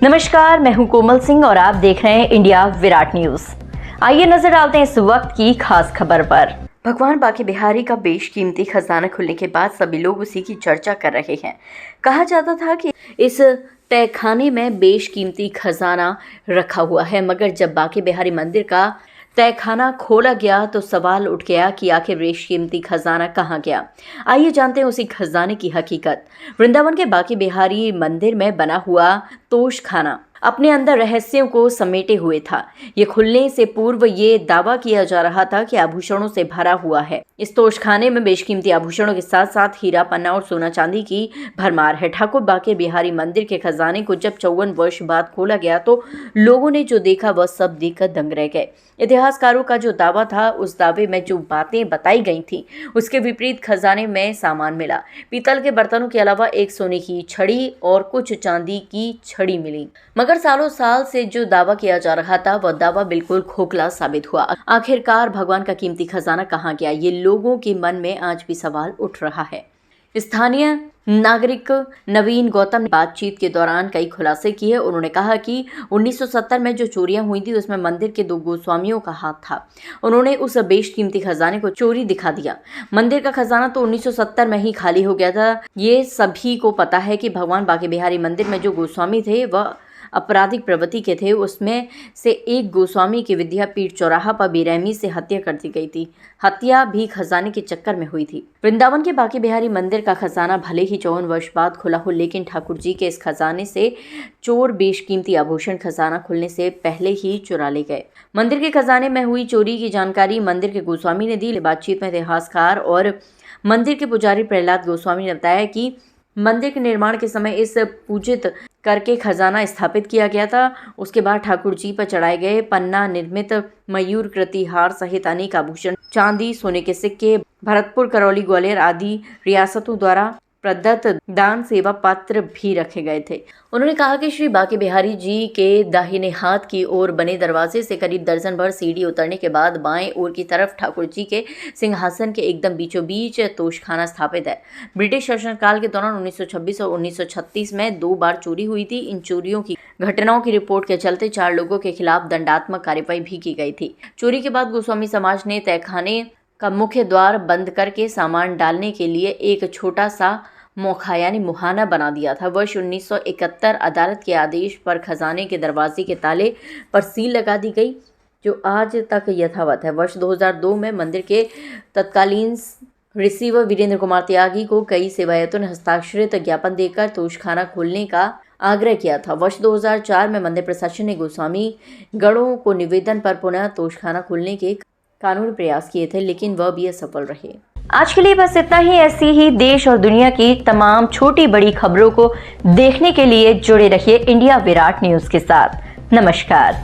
नमस्कार, मैं हूं कोमल सिंह और आप देख रहे हैं इंडिया विराट न्यूज। आइए नजर डालते हैं इस वक्त की खास खबर पर। भगवान बांके बिहारी का बेशकीमती खजाना खुलने के बाद सभी लोग उसी की चर्चा कर रहे हैं। कहा जाता था कि इस तहखाने में बेशकीमती खजाना रखा हुआ है, मगर जब बांके बिहारी मंदिर का तहखाना खोला गया तो सवाल उठ गया कि आखिर बेशकीमती खजाना कहाँ गया। आइए जानते हैं उसी खजाने की हकीकत। वृंदावन के बांके बिहारी मंदिर में बना हुआ तोशखाना अपने अंदर रहस्यों को समेटे हुए था। ये खुलने से पूर्व ये दावा किया जा रहा था कि आभूषणों से भरा हुआ है। इस तोशखाने में बेशकीमती आभूषणों के साथ साथ हीरा, पन्ना और सोना चांदी की भरमार है। ठाकुर बांके बिहारी मंदिर के खजाने को जब 54 वर्ष बाद खोला गया तो लोगों ने जो देखा वह सब देखकर दंग रह गए। इतिहासकारों का जो दावा था, उस दावे में जो बातें बताई गई थी उसके विपरीत खजाने में सामान मिला। पीतल के बर्तनों के अलावा एक सोने की छड़ी और कुछ चांदी की छड़ी मिली, मगर सालों साल से जो दावा किया जा रहा था वह दावा बिल्कुल खोखला साबित हुआ। आखिरकार भगवान का कीमती खजाना कहाँ गया, ये लोगों के मन में आज भी सवाल उठ रहा है। स्थानीय नागरिक नवीन गौतम ने बातचीत के दौरान कई खुलासे किए। उन्होंने कहा कि 1970 में जो चोरियां हुई थी उसमें मंदिर के 2 गोस्वामियों का हाथ था। उन्होंने उस बेशकीमती खजाने को चोरी दिखा दिया। मंदिर का खजाना तो 1970 में ही खाली हो गया था। ये सभी को पता है कि भगवान बांके बिहारी मंदिर में जो गोस्वामी थे वह आपराधिक प्रवृत्ति के थे। उसमें से एक गोस्वामी की विद्यापीठ चौराहा पर बेरहमी से हत्या कर दी गई थी। हत्या भी खजाने के चक्कर में हुई थी। वृंदावन के बांके बिहारी मंदिर का खजाना भले ही 54 वर्ष बाद खुला हो, लेकिन ठाकुर जी के इस खजाने से चोर बेशकीमती आभूषण खजाना खुलने से पहले ही चुरा ले गए। मंदिर के खजाने में हुई चोरी की जानकारी मंदिर के गोस्वामी ने दी। बातचीत में इतिहासकार और मंदिर के पुजारी प्रहलाद गोस्वामी ने बताया कि मंदिर के निर्माण के समय इस पूजित करके खजाना स्थापित किया गया था। उसके बाद ठाकुर जी पर चढ़ाए गए पन्ना निर्मित मयूर कृति हार सहित अनेक आभूषण, चांदी, सोने के सिक्के, भरतपुर, करौली, ग्वालियर आदि रियासतों द्वारा प्रदत्त दान सेवा पत्र भी रखे गए थे। उन्होंने कहा कि श्री बांके बिहारी जी के दाहिने हाथ की ओर बने दरवाजे से करीब दर्जन भर सीढ़ी उतरने के बाद बाएं ओर की तरफ ठाकुर जी के सिंहासन के एकदम बीचों बीच तोशखाना स्थापित है। ब्रिटिश शासनकाल के दौरान 1926 और 1936 में 2 बार चोरी हुई थी। इन चोरियों की घटनाओं की रिपोर्ट के चलते 4 लोगों के खिलाफ दंडात्मक कार्रवाई भी की गई थी। चोरी के बाद गोस्वामी समाज ने तहखाने का मुख्य द्वार बंद करके सामान डालने के लिए एक छोटा सा मोखा यानी मुहाना बना दिया था। वर्ष 1971 अदालत के आदेश पर खजाने के दरवाजे के ताले पर सील लगा दी गई, जो आज तक यथावत है। वर्ष 2002 में मंदिर के तत्कालीन रिसीवर वीरेंद्र कुमार त्यागी को कई सेवायतों ने हस्ताक्षरित ज्ञापन देकर तोशखाना खोलने का आग्रह किया था। वर्ष 2004 में मंदिर प्रशासन ने गोस्वामी गणों को निवेदन पर पुनः तोशखाना खोलने के कानूनी प्रयास किए थे, लेकिन वह भी असफल रहे। आज के लिए बस इतना ही। ऐसी ही देश और दुनिया की तमाम छोटी बड़ी खबरों को देखने के लिए जुड़े रहिए इंडिया विराट न्यूज के साथ। नमस्कार।